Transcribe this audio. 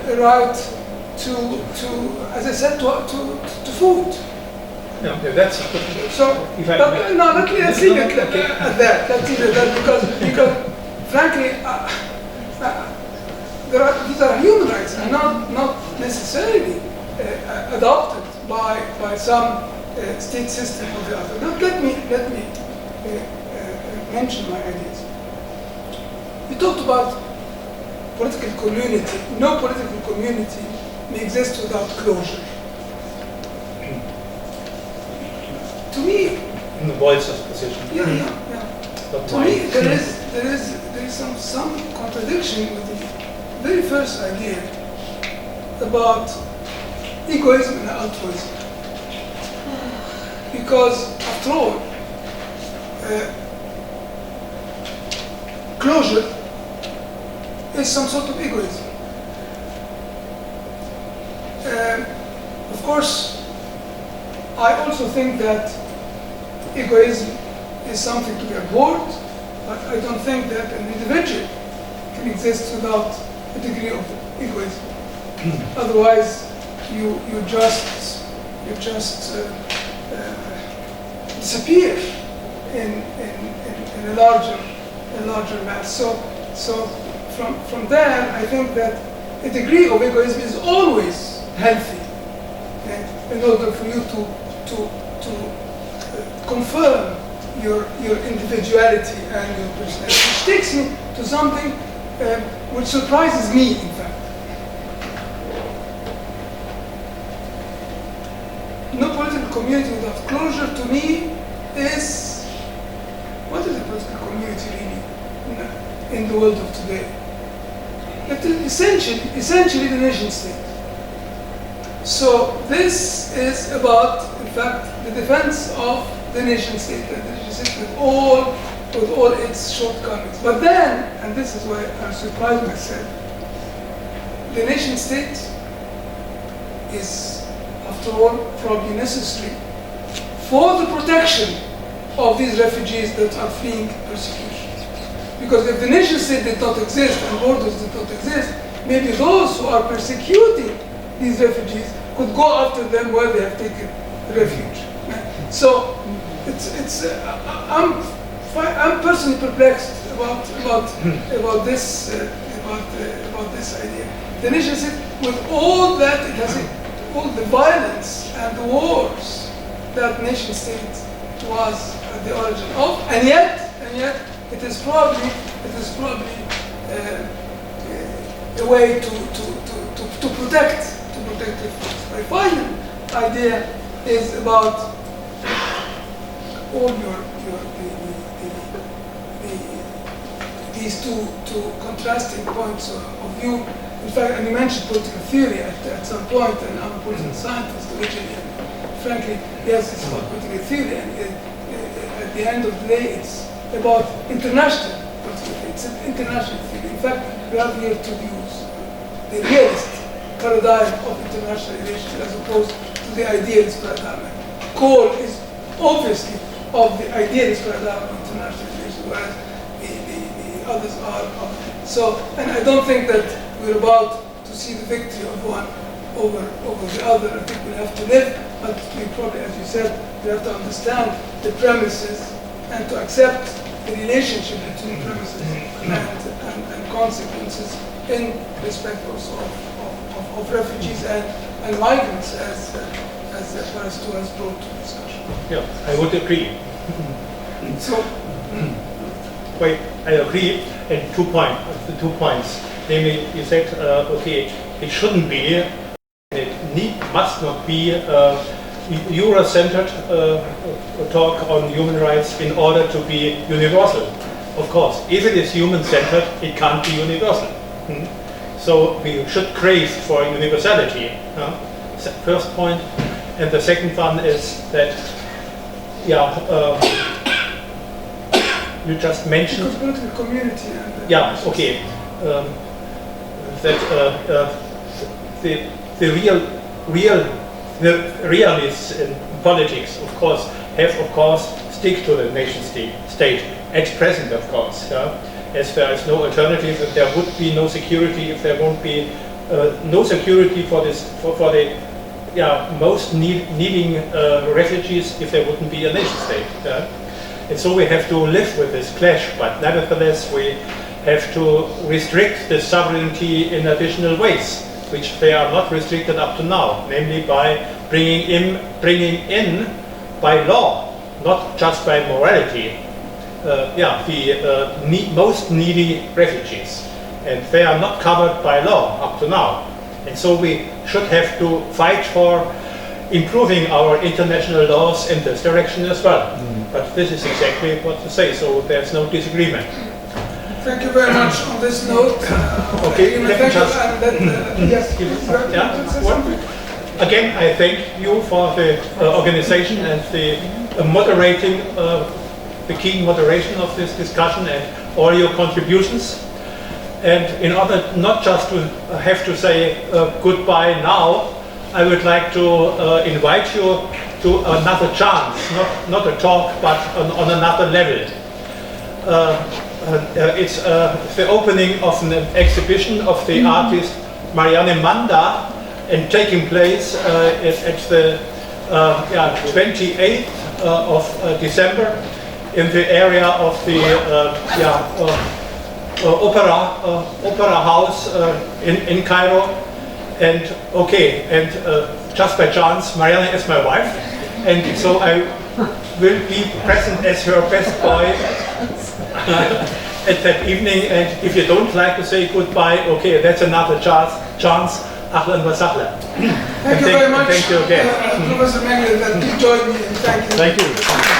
a right to, as I said, to food. No, that's so. No, let's leave it at that. Let's leave it at that because frankly, these are human rights and not necessarily adopted by some state system or the other. Now, let me mention my ideas. We talked about political community. No political community may exist without closure. To me, in the voice of position. Yeah. To me, there is some contradiction with the very first idea about egoism and altruism. Because after all, closure is some sort of egoism. Of course, I also think that egoism is something to be abhorred, but I don't think that an individual can exist without a degree of egoism. Otherwise, you just disappear in a larger mass. So from there, I think that a degree of egoism is always healthy, in order for you to confirm your individuality and your personality, which takes me to something which surprises me, in fact. No political community without closure, to me, is what is a political community really in the world of today? It is essentially the nation state. So this is about, in fact, the defense of the nation state, and the nation state with all its shortcomings. But then, and this is why I surprised myself, the nation state is, after all, probably necessary for the protection of these refugees that are fleeing persecution. Because if the nation state did not exist and borders did not exist, maybe those who are persecuting these refugees could go after them where they have taken refuge. So I'm personally perplexed about this idea. The nation state, with all that it has, all the violence and the wars that nation state was at the origin of, and yet it is probably a way to protect the force. My final idea is about all these two contrasting points of view. In fact, and you mentioned political theory at some point, and I'm a political scientist originally, and frankly, yes, it's about political theory, and at the end of the day, it's about international political theory. It's an international theory. In fact, we have here to use the realist paradigm of international relations as opposed to the idealist paradigm. Cole is obviously of the idealist paradigm of international relations, whereas the others are of. So, and I don't think that we're about to see the victory of one over the other. I think we'll have to live, but we probably, as you said, we have to understand the premises and to accept the relationship between premises and consequences in respect also of refugees and migrants, as Parastu has brought to discussion. Yeah, I would agree. So, wait, I agree in 2 points. The 2 points, namely, you said, okay, it shouldn't be, it must not be Euro-centered talk on human rights in order to be universal. Of course, if it is human-centered, it can't be universal. So we should crave for universality. First point, and the second one is that, you just mentioned. Because political community. Yeah. Okay. That the realists in politics, of course, stick to the nation state at present, of course. As there is no alternative, if there would be no security, if there won't be no security for this for the most needing refugees if there wouldn't be a nation state. And so we have to live with this clash, but nevertheless we have to restrict the sovereignty in additional ways, which they are not restricted up to now, namely by bringing in by law, not just by morality, the most needy refugees. And they are not covered by law up to now. And so we should have to fight for improving our international laws in this direction as well. But this is exactly what to say, so there's no disagreement. Thank you very much on this note. Okay, let me just... Yes. Again, I thank you for the organization and the moderating, the keen moderation of this discussion and all your contributions. And in order not just to have to say goodbye now, I would like to invite you to another chance, not a talk, but on another level. It's the opening of an exhibition of the artist Marianne Manda, and taking place at the 28th of December in the area of the Opera House in Cairo. And just by chance, Marianne is my wife, and so I will be present as her best boy at that evening. And if you don't like to say goodbye, okay, that's another chance. Ahlan wa sahlan. Thank you very much. Thank you again. Professor Mengele, that you joined me, and thank you. Thank you.